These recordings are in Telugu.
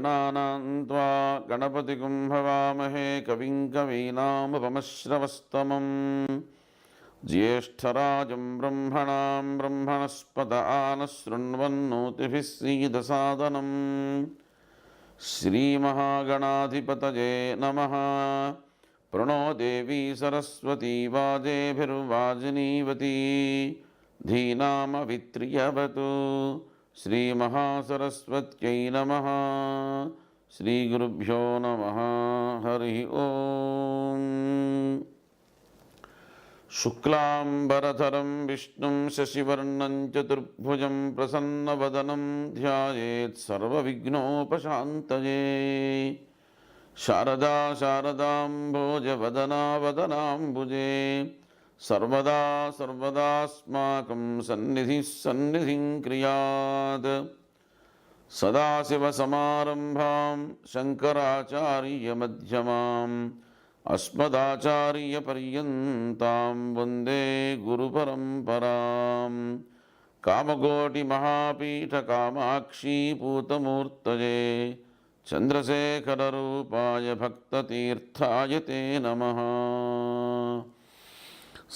गणानां त्वा गणपतिं हवामहे कविं कवीनामुपमश्रवस्तमम् ज्येष्ठराजं ब्रह्मणां ब्रह्मणस्पत आनशृण्वन्नोतिभिः सीदसादनम् श्रीमहागणाधिपतये नमः। प्रणो देवी सरस्वती वाजेभिर्वाजिनीवती धीनामवित्र्यवतु। श्रीमहासरस्वत्यै नमः। श्रीगुरुभ्यो नमः। हरिः ओम्। शुक्लांबरधरं विष्णुं शशिवर्णं चतुर्भुजं प्रसन्नवदनं ध्यायेत् सर्वविघ्नोपशान्तये। शारदा शारदाम्भोजवदना वदनाम्बुजे सर्वदा सर्वदास्माकं सन्निधिः सन्निधिं क्रियात्। सदाशिवसमारम्भां शङ्कराचार्यमध्यमाम् अस्मदाचार्यपर्यन्तां वन्दे गुरुपरम्पराम्। कामकोटिमहापीठकामाक्षी पूतमूर्तये चन्द्रशेखररूपाय भक्ततीर्थाय ते नमः।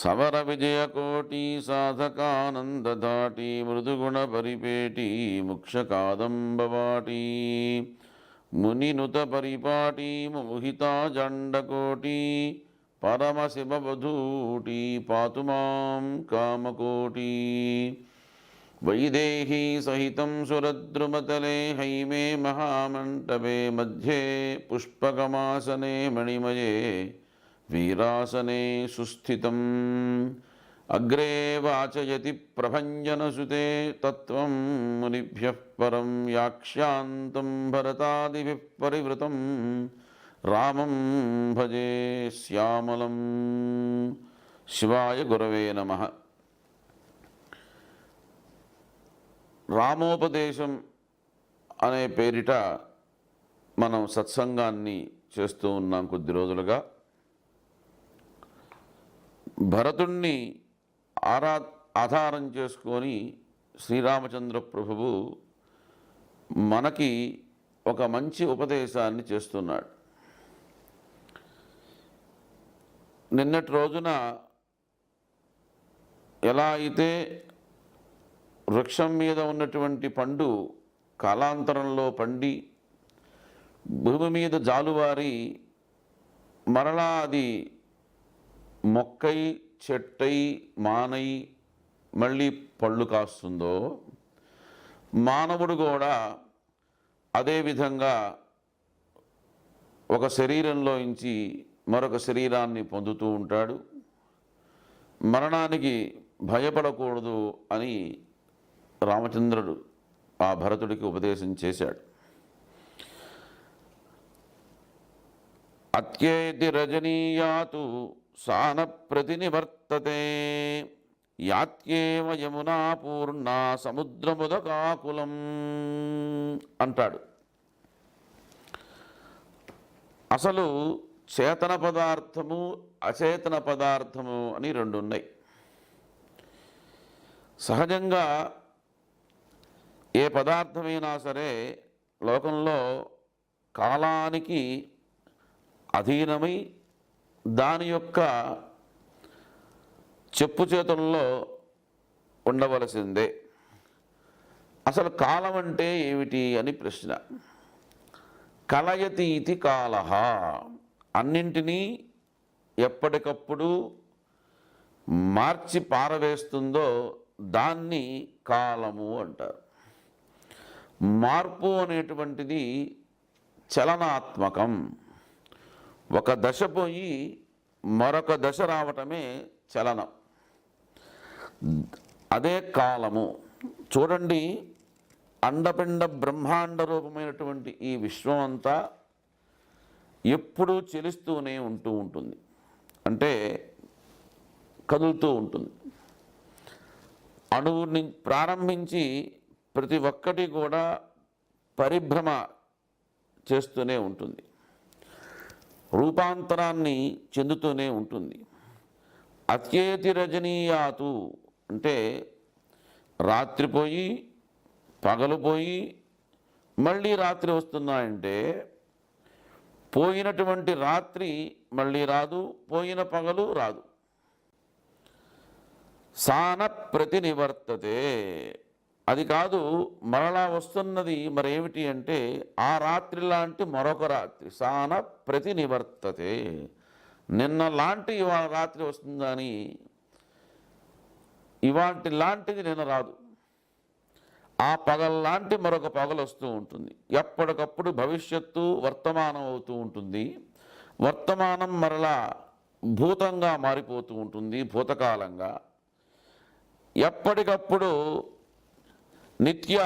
सवरविजयकोटि साधकानन्दधाटी मृदुगुणपरिपेटी मुक्षकादम्बवाटी मुनिनुतपरिपाटी मोहिता जण्डकोटी परमशिववधूटी पातु मां कामकोटी। वैदेही सहितं सुरद्रुमतले हैमे महामण्टपे मध्ये पुष्पकमासने मणिमये वीरासने सुस्थितम्। अग्रे वाचयति प्रभञ्जनसुते तत्त्वं मुनिभ्यः परं व्याख्यान्तं भरतादिभिः परिवृतं रामं भजे श्यामलं। शिवाय गुरवे नमः। రామోపదేశం అనే పేరిట మనం సత్సంగాన్ని చేస్తూ ఉన్నాం కొద్ది రోజులుగా. భరతుణ్ణి ఆధారం చేసుకొని శ్రీరామచంద్ర ప్రభువు మనకి ఒక మంచి ఉపదేశాన్ని చేస్తున్నాడు. నిన్నటి రోజున ఎలా అయితే వృక్షం మీద ఉన్నటువంటి పండు కాలాంతరంలో పండి భూమి మీద జాలువారి మరలా అది మొక్కై చెట్టై మానై మళ్ళీ పళ్ళు కాస్తుందో, మానవుడు కూడా అదేవిధంగా ఒక శరీరంలోంచి మరొక శరీరాన్ని పొందుతూ ఉంటాడు. మరణానికి భయపడకూడదు అని రామచంద్రుడు ఆ భరతుడికి ఉపదేశం చేశాడు. అత్యేతి రజనీయాతు సాన ప్రతినివర్తతే యాత్యేవ యమునా పూర్ణా సముద్రముదకాకులం అంటాడు. అసలు చేతన పదార్థము అచేతన పదార్థము అని రెండు ఉన్నాయి. సహజంగా ఏ పదార్థమైనా సరే లోకంలో కాలానికి అధీనమై దాని యొక్క చెప్పు చేతుల్లో ఉండవలసిందే. అసలు కాలం అంటే ఏమిటి అని ప్రశ్న. కలయతి ఇది కాలః, అన్నింటినీ ఎప్పటికప్పుడు మార్చి పారవేస్తుందో దాన్ని కాలము అంటారు. మార్పు అనేటువంటిది చలనాత్మకం. ఒక దశ పోయి మరొక దశ రావటమే చలనం, అదే కాలము. చూడండి, అండపిండ బ్రహ్మాండ రూపమైనటువంటి ఈ విశ్వం అంతా ఎప్పుడూ చెలిస్తూనే ఉంటుంది, అంటే కదులుతూ ఉంటుంది. అణువుని ప్రారంభించి ప్రతి ఒక్కటి కూడా పరిభ్రమ చేస్తూనే ఉంటుంది, రూపాంతరాన్ని చెందుతూనే ఉంటుంది. అత్యేతి రజనీయాతు అంటే రాత్రి పోయి పగలు పోయి మళ్ళీ రాత్రి వస్తున్నాయంటే పోయినటువంటి రాత్రి మళ్ళీ రాదు, పోయిన పగలు రాదు. సాన ప్రతినివర్తతే, అది కాదు మరలా వస్తున్నది మరేమిటి అంటే ఆ రాత్రి లాంటి మరొక రాత్రి. సాన ప్రతినివర్తతే, నిన్న లాంటి ఇవాళ రాత్రి వస్తుందని ఇవాటి లాంటిది నిన్న రాదు. ఆ పగల్లాంటి మరొక పగలు వస్తూ ఉంటుంది. ఎప్పటికప్పుడు భవిష్యత్తు వర్తమానం అవుతూ ఉంటుంది. వర్తమానం మరలా భూతంగా మారిపోతూ ఉంటుంది, భూతకాలంగా. ఎప్పటికప్పుడు నిత్య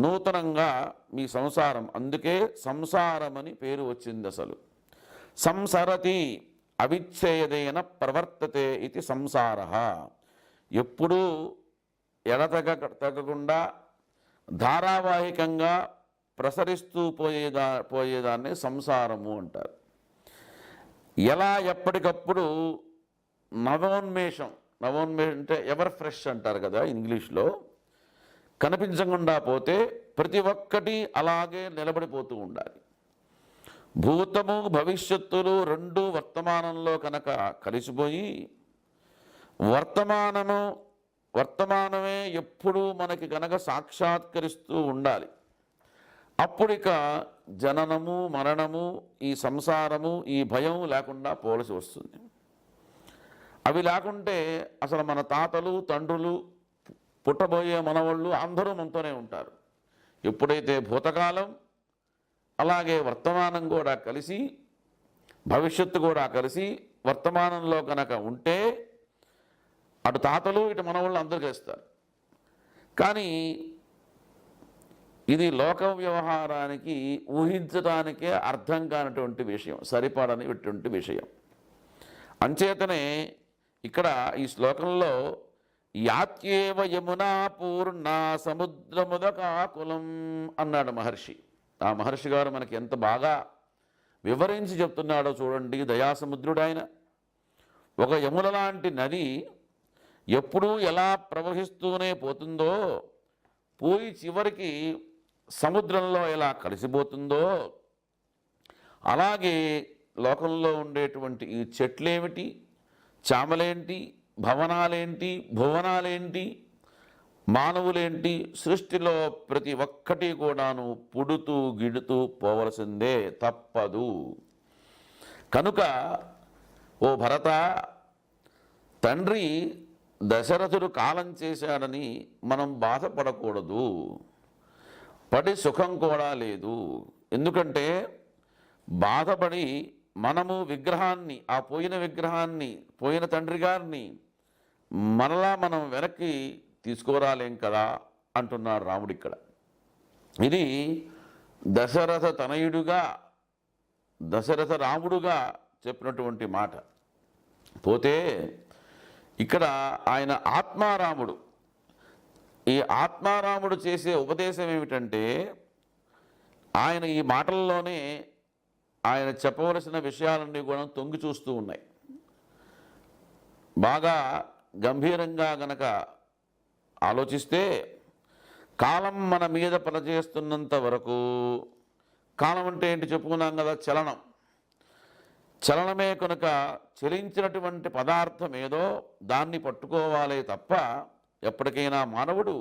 నూతనంగా మీ సంసారం, అందుకే సంసారం అని పేరు వచ్చింది. అసలు సంసరతి అవిచ్ఛేదేన ప్రవర్తతే ఇది సంసార. ఎప్పుడూ తగ్గకుండా ధారావాహికంగా ప్రసరిస్తూ పోయేదాన్ని సంసారము అంటారు. ఎలా ఎప్పటికప్పుడు నవోన్మేషం అంటే ఎవర్ ఫ్రెష్ అంటారు కదా ఇంగ్లీష్లో, కనిపించకుండా పోతే ప్రతి ఒక్కటి అలాగే నిలబడిపోతూ ఉండాలి. భూతము భవిష్యత్తులు రెండు వర్తమానంలో కనుక కలిసిపోయి వర్తమానమే ఎప్పుడూ మనకి కనుక సాక్షాత్కరిస్తూ ఉండాలి. అప్పుడిక జననము మరణము, ఈ సంసారము, ఈ భయం లేకుండా పోవలసి వస్తుంది. అవి లేకుంటే అసలు మన తాతలు తండ్రులు పుట్టబోయే మనవాళ్ళు అందరూ మనతోనే ఉంటారు. ఎప్పుడైతే భూతకాలం అలాగే వర్తమానం కూడా కలిసి, భవిష్యత్తు కూడా కలిసి వర్తమానంలో కనుక ఉంటే అటు తాతలు ఇటు మనవాళ్ళు అందరూ చేస్తారు. కానీ ఇది లోక వ్యవహారానికి ఊహించడానికే అర్థం కానటువంటి విషయం, సరిపడనిటువంటి విషయం. అంచేతనే ఇక్కడ ఈ శ్లోకంలో యాత్యేవ యమునా పూర్ణ సముద్రముదకాకులం అన్నాడు మహర్షి. ఆ మహర్షి గారు మనకి ఎంత బాగా వివరించి చెప్తున్నాడో చూడండి. దయాసముద్రుడు ఆయన. ఒక యమున లాంటి నది ఎప్పుడూ ఎలా ప్రవహిస్తూనే పోతుందో, పోయి చివరికి సముద్రంలో ఎలా కలిసిపోతుందో, అలాగే లోకంలో ఉండేటువంటి ఈ చెట్లేమిటి, చామలేంటి, భవనాలేంటి, భువనాలేంటి, మానవులేంటి, సృష్టిలో ప్రతి ఒక్కటి కూడాను పుడుతూ గిడుతూ పోవలసిందే, తప్పదు. కనుక ఓ భరత, తండ్రి దశరథుడు కాలం చేశాడని మనం బాధపడకూడదు, పడి సుఖం కూడా లేదు. ఎందుకంటే బాధపడి మనము విగ్రహాన్ని, ఆ పోయిన విగ్రహాన్ని, పోయిన తండ్రి గారిని మనలా మనం వెనక్కి తీసుకురాలేం కదా అంటున్నాడు రాముడు ఇక్కడ. ఇది దశరథ తనయుడుగా, దశరథ రాముడుగా చెప్పినటువంటి మాట. పోతే ఇక్కడ ఆయన ఆత్మారాముడు. ఈ ఆత్మారాముడు చేసే ఉపదేశం ఏమిటంటే, ఆయన ఈ మాటల్లోనే ఆయన చెప్పవలసిన విషయాలన్నీ కూడా తొంగి చూస్తూ ఉన్నాయి. బాగా గంభీరంగా గనక ఆలోచిస్తే, కాలం మన మీద పనిచేస్తున్నంత వరకు, కాలం అంటే ఏంటి చెప్పుకున్నాం కదా, చలనం. చలనమే కనుక చలించినటువంటి పదార్థం ఏదో దాన్ని పట్టుకోవాలే తప్ప, ఎప్పటికైనా మానవుడు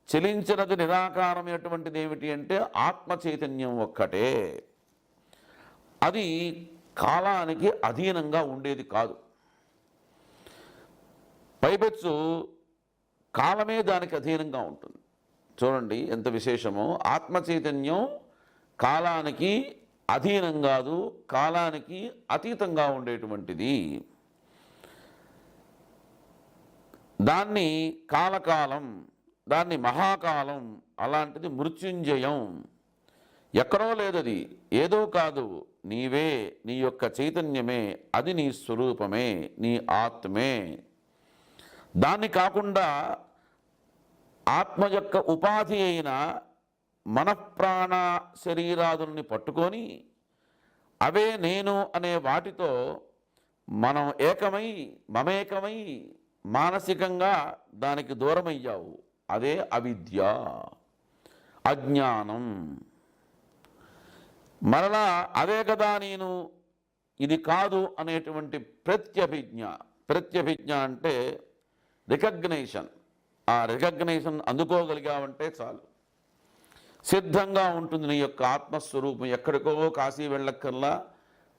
చలించినది నిరాకారమైనటువంటిది ఏమిటి అంటే ఆత్మ చైతన్యం ఒక్కటే. అది కాలానికి అధీనంగా ఉండేది కాదు. పైపెచ్చు కాలమే దానికి అధీనంగా ఉంటుంది. చూడండి ఎంత విశేషమో. ఆత్మ చైతన్యం కాలానికి అధీనం కాదు, కాలానికి అతీతంగా ఉండేటువంటిది. దాన్ని కాలకాలం, దాన్ని మహాకాలం, అలాంటిది మృత్యుంజయం. ఎక్కడో లేదది, ఏదో కాదు, నీవే, నీ యొక్క చైతన్యమే, అది నీ స్వరూపమే, నీ ఆత్మే. దాన్ని కాకుండా ఆత్మ యొక్క ఉపాధి అయిన మనఃప్రాణ శరీరాదుల్ని పట్టుకొని అవే నేను అనే వాటితో మనం ఏకమై, మమేకమై మానసికంగా దానికి దూరమయ్యావు. అదే అవిద్య. అజ్ఞానం. మరలా అదే కదా నేను, ఇది కాదు అనేటువంటి ప్రత్యభిజ్ఞ. ప్రత్యభిజ్ఞ అంటే రికగ్నైషన్. ఆ రికగ్నైషన్ అందుకోగలిగావంటే చాలు, సిద్ధంగా ఉంటుంది నీ యొక్క ఆత్మస్వరూపం. ఎక్కడికో కాశీ వెళ్ళక్కర్లా,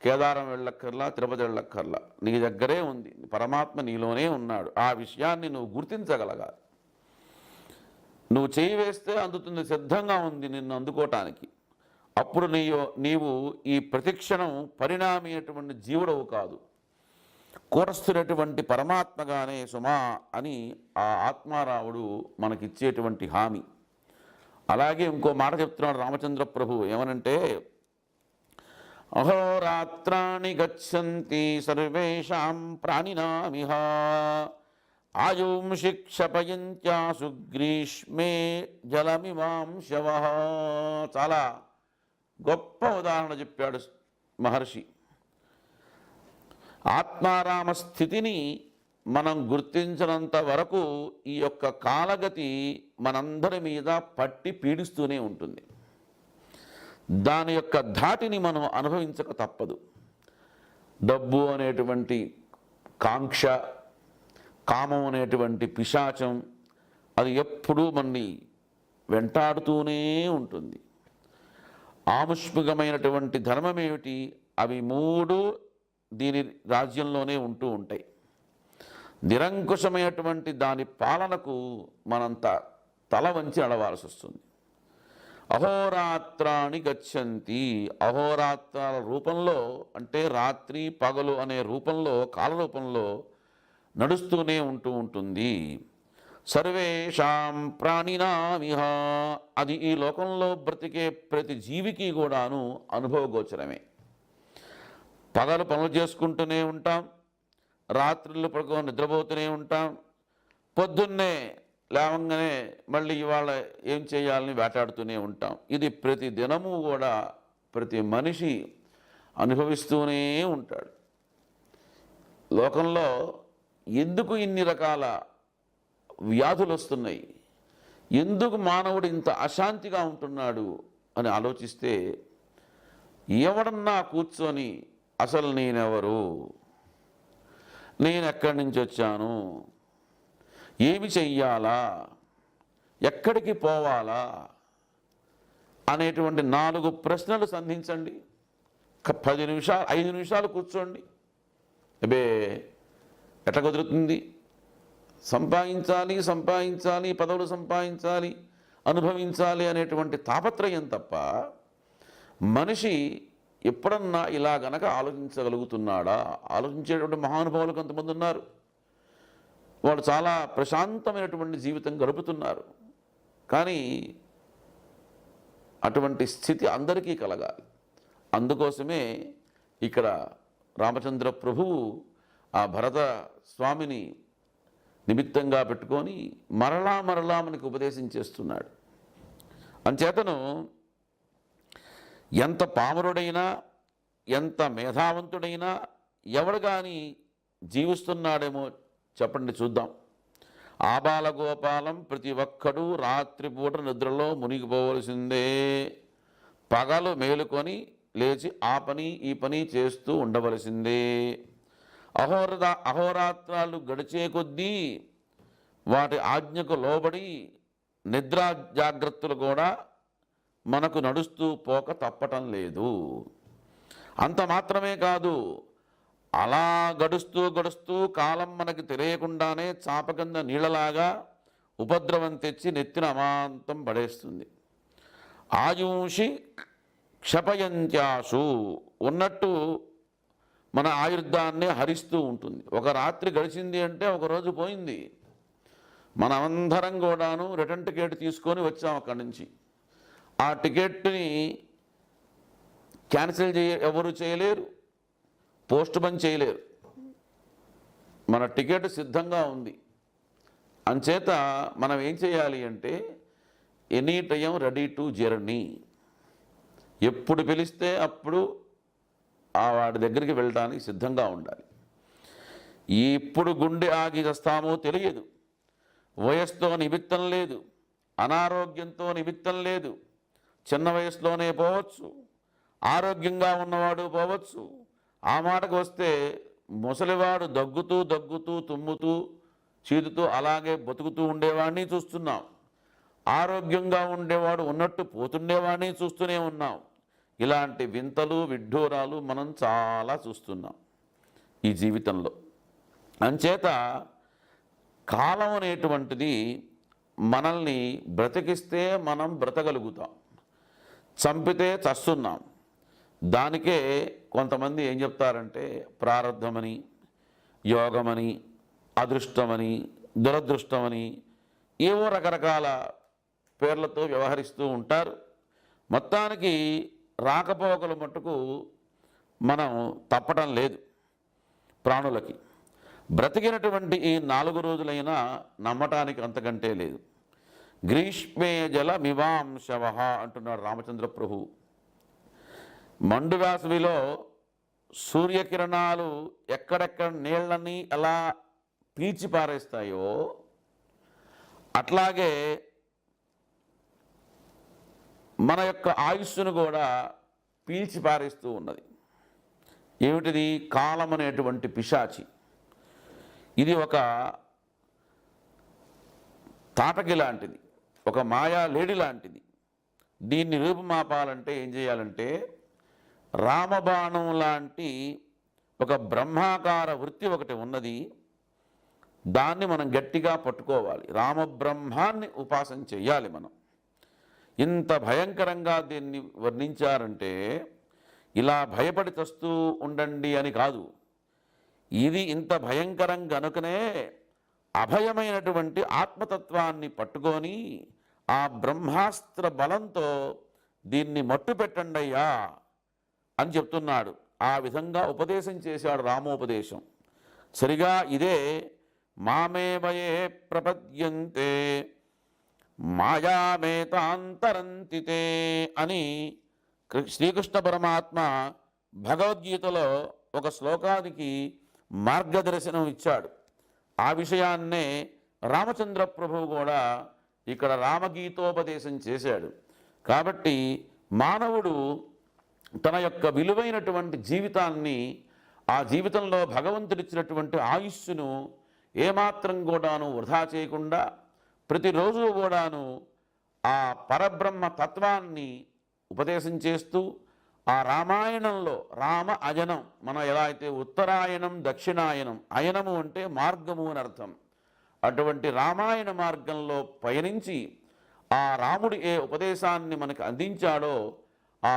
కేదారం వెళ్ళక్కర్లా, తిరుపతి వెళ్ళక్కర్లా, నీ దగ్గరే ఉంది. పరమాత్మ నీలోనే ఉన్నాడు. ఆ విషయాన్ని నువ్వు గుర్తించగలగాలి. నువ్వు చేయి వేస్తే అందుతుంది, సిద్ధంగా ఉంది నిన్ను అందుకోవటానికి. అప్పుడు నీవు ఈ ప్రతిక్షణం పరిణామేటువంటి జీవుడవు కాదు, కూటస్థుడటువంటి పరమాత్మగానే సుమా అని ఆ ఆత్మారావుడు మనకిచ్చేటువంటి హామీ. అలాగే ఇంకో మాట చెప్తున్నాడు రామచంద్ర ప్రభు, ఏమనంటే అహోరాత్రాణి గచ్చంతి సర్వేషాం ప్రాణినామిహ ఆయుంషి క్షపయంత్యాసు గ్రీష్మే జలమిమాం శవః. చాలా గొప్ప ఉదాహరణ చెప్పాడు మహర్షి. ఆత్మారామ స్థితిని మనం గుర్తించినంత వరకు ఈ యొక్క కాలగతి మనందరి మీద పట్టి పీడిస్తూనే ఉంటుంది. దాని యొక్క ధాటిని మనం అనుభవించక తప్పదు. డబ్బు అనేటువంటి కాంక్ష, కామం అనేటువంటి పిశాచం, అది ఎప్పుడూ మనని వెంటాడుతూనే ఉంటుంది. ఆముష్మికమైనటువంటి ధర్మం ఏమిటి? అవి మూడు దీని రాజ్యంలోనే ఉంటూ ఉంటాయి. నిరంకుశమైనటువంటి దాని పాలనకు మనంత తల వంచి నడవాల్సి వస్తుంది. అహోరాత్రాణి గచ్చంతి, అహోరాత్రాల రూపంలో అంటే రాత్రి పగలు అనే రూపంలో, కాల రూపంలో నడుస్తూనే ఉంటుంది. సర్వేషాం ప్రాణినామిహ, అది ఈ లోకంలో బ్రతికే ప్రతి జీవికి కూడాను అనుభవగోచరమే. పగలు పనులు చేసుకుంటూనే ఉంటాం, రాత్రులు పడుకో నిద్రపోతూనే ఉంటాం, పొద్దున్నే లేవంగానే మళ్ళీ ఇవాళ ఏం చేయాలని వేటాడుతూనే ఉంటాం. ఇది ప్రతి దినము కూడా ప్రతి మనిషి అనుభవిస్తూనే ఉంటాడు. లోకంలో ఎందుకు ఇన్ని రకాల వ్యాధులు వస్తున్నాయి, ఎందుకు మానవుడు ఇంత అశాంతిగా ఉంటున్నాడు అని ఆలోచిస్తే, ఎవడన్నా కూర్చొని అసలు నేనెవరు, నేను ఎక్కడి నుంచి వచ్చాను, ఏమి చెయ్యాలా, ఎక్కడికి పోవాలా అనేటువంటి 4 ప్రశ్నలు సంధించండి. 10 నిమిషాలు 5 నిమిషాలు కూర్చోండి. అబే ఎట్లా కుదురుతుంది? సంపాదించాలి, సంపాదించాలి, పదవులు సంపాదించాలి, అనుభవించాలి అనేటువంటి తాపత్రయం తప్ప మనిషి ఎప్పుడన్నా ఇలా గనక ఆలోచించగలుగుతున్నాడా? ఆలోచించేటువంటి మహానుభావులు కొంతమంది ఉన్నారు. వాళ్ళు చాలా ప్రశాంతమైనటువంటి జీవితం గడుపుతున్నారు. కానీ అటువంటి స్థితి అందరికీ కలగాలి. అందుకోసమే ఇక్కడ రామచంద్ర ప్రభువు ఆ భరత స్వామిని నిమిత్తంగా పెట్టుకొని మరలా మనకు ఉపదేశం చేస్తున్నాడు. అంచేతను ఎంత పామరుడైనా, ఎంత మేధావంతుడైనా ఎవడు కానీ జీవిస్తున్నాడేమో చెప్పండి చూద్దాం. ఆబాలగోపాలం ప్రతి ఒక్కడూ రాత్రిపూట నిద్రలో మునిగిపోవలసిందే. పగలు మేలుకొని లేచి ఆ పని ఈ పని చేస్తూ ఉండవలసిందే. అహోరాత్రాలు గడిచే కొద్దీ వాటి ఆజ్ఞకు లోబడి నిద్రా జాగ్రత్తలు కూడా మనకు నడుస్తూ పోక తప్పటం లేదు. అంత మాత్రమే కాదు, అలా గడుస్తూ కాలం మనకి తెలియకుండానే చాప కింద నీళ్ళలాగా ఉపద్రవం తెచ్చి నెత్తిన అమాంతం పడేస్తుంది. ఆయుషి క్షపయంత్యాసు, ఉన్నట్టు మన ఆయుర్దాన్ని హరిస్తూ ఉంటుంది. ఒక రాత్రి గడిచింది అంటే ఒక రోజు పోయింది. మనమందరం కూడాను రిటర్న్ టికెట్ తీసుకొని వచ్చాం అక్కడి నుంచి. ఆ టికెట్ని క్యాన్సిల్ ఎవరు చేయలేరు, పోస్ట్ బంద్ చేయలేరు. మన టికెట్ సిద్ధంగా ఉంది. అంచేత మనం ఏం చేయాలి అంటే any time ready to journey. ఎప్పుడు పిలిస్తే అప్పుడు ఆ వాడి దగ్గరికి వెళ్ళడానికి సిద్ధంగా ఉండాలి. ఇప్పుడు గుండె ఆగి వస్తామో తెలియదు, వయస్సుతో నిమిత్తం లేదు, అనారోగ్యంతో నిమిత్తం లేదు. చిన్న వయసులోనే పోవచ్చు, ఆరోగ్యంగా ఉన్నవాడు పోవచ్చు. ఆ మాటకు వస్తే ముసలివాడు దగ్గుతూ దగ్గుతూ తుమ్ముతూ చీదుతూ అలాగే బతుకుతూ ఉండేవాడిని చూస్తున్నాం. ఆరోగ్యంగా ఉండేవాడు ఉన్నట్టు పోతుండేవాడిని చూస్తూనే ఉన్నాం. ఇలాంటి వింతలు విడ్డూరాలు మనం చాలా చూస్తున్నాం ఈ జీవితంలో. అంచేత కాలం అనేటువంటిది మనల్ని బ్రతికిస్తే మనం బ్రతకగలుగుతాం, చంపితే చస్తున్నాం. దానికే కొంతమంది ఏం చెప్తారంటే ప్రారబ్ధమని, యోగమని, అదృష్టమని, దురదృష్టమని ఏవో రకరకాల పేర్లతో వ్యవహరిస్తూ ఉంటారు. మొత్తానికి రాకపోకలు మట్టుకు మనం తప్పటం లేదు ప్రాణులకి. బ్రతికినటువంటి ఈ 4 రోజులైనా నమ్మటానికి అంతకంటే లేదు. గ్రీష్మే జల మివాంశవః అంటున్నాడు రామచంద్ర ప్రభు. మండు వేసవిలో సూర్యకిరణాలు ఎక్కడెక్కడ నీళ్ళని ఎలా పీల్చి పారేస్తాయో అట్లాగే మన యొక్క ఆయుస్సును కూడా పీల్చి పారేస్తూ ఉన్నది. ఏమిటిది? కాలం అనేటువంటి పిశాచి. ఇది ఒక తాటకి లాంటిది, ఒక మాయా లేడి లాంటిది. దీన్ని రూపుమాపాలంటే ఏం చేయాలంటే రామబాణం లాంటి ఒక బ్రహ్మాకార వృత్తి ఒకటి ఉన్నది. దాన్ని మనం గట్టిగా పట్టుకోవాలి. రామబ్రహ్మాన్ని ఉపాసన చెయ్యాలి మనం. ఇంత భయంకరంగా దీన్ని వర్ణించారంటే ఇలా భయపడి చస్తూ ఉండండి అని కాదు. ఇది ఇంత భయంకరం గనుకనే అభయమైనటువంటి ఆత్మతత్వాన్ని పట్టుకొని ఆ బ్రహ్మాస్త్ర బలంతో దీన్ని మట్టు పెట్టండి అయ్యా అని చెప్తున్నాడు. ఆ విధంగా ఉపదేశం చేశాడు రామోపదేశం. సరిగా ఇదే మామేమయే ప్రపద్యంతే మాయామేతాంతరంతితే అని శ్రీకృష్ణ పరమాత్మ భగవద్గీతలో ఒక శ్లోకానికి మార్గదర్శనం ఇచ్చాడు. ఆ విషయాన్నే రామచంద్ర ప్రభువు కూడా ఇక్కడ రామగీతోపదేశం చేశాడు. కాబట్టి మానవుడు తన యొక్క విలువైనటువంటి జీవితాన్ని, ఆ జీవితంలో భగవంతుడిచ్చినటువంటి ఆయుస్సును ఏమాత్రం కూడాను వృధా చేయకుండా ప్రతిరోజు కూడాను ఆ పరబ్రహ్మ తత్వాన్ని ఉపదేశం చేస్తూ ఆ రామాయణంలో రామ అయనం, మనం ఎలా అయితే ఉత్తరాయణం దక్షిణాయనం, అయనము అంటే మార్గము అని అర్థం, అటువంటి రామాయణ మార్గంలో పయనించి ఆ రాముడు ఏ ఉపదేశాన్ని మనకు అందించాడో ఆ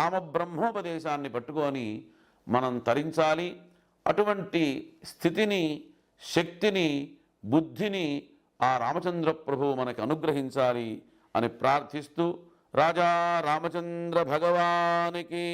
రామబ్రహ్మోపదేశాన్ని పట్టుకొని మనం తరించాలి. అటువంటి స్థితిని, శక్తిని, బుద్ధిని ఆ రామచంద్ర ప్రభువు మనకు అనుగ్రహించాలి అని ప్రార్థిస్తూ రాజా రామచంద్ర భగవానికి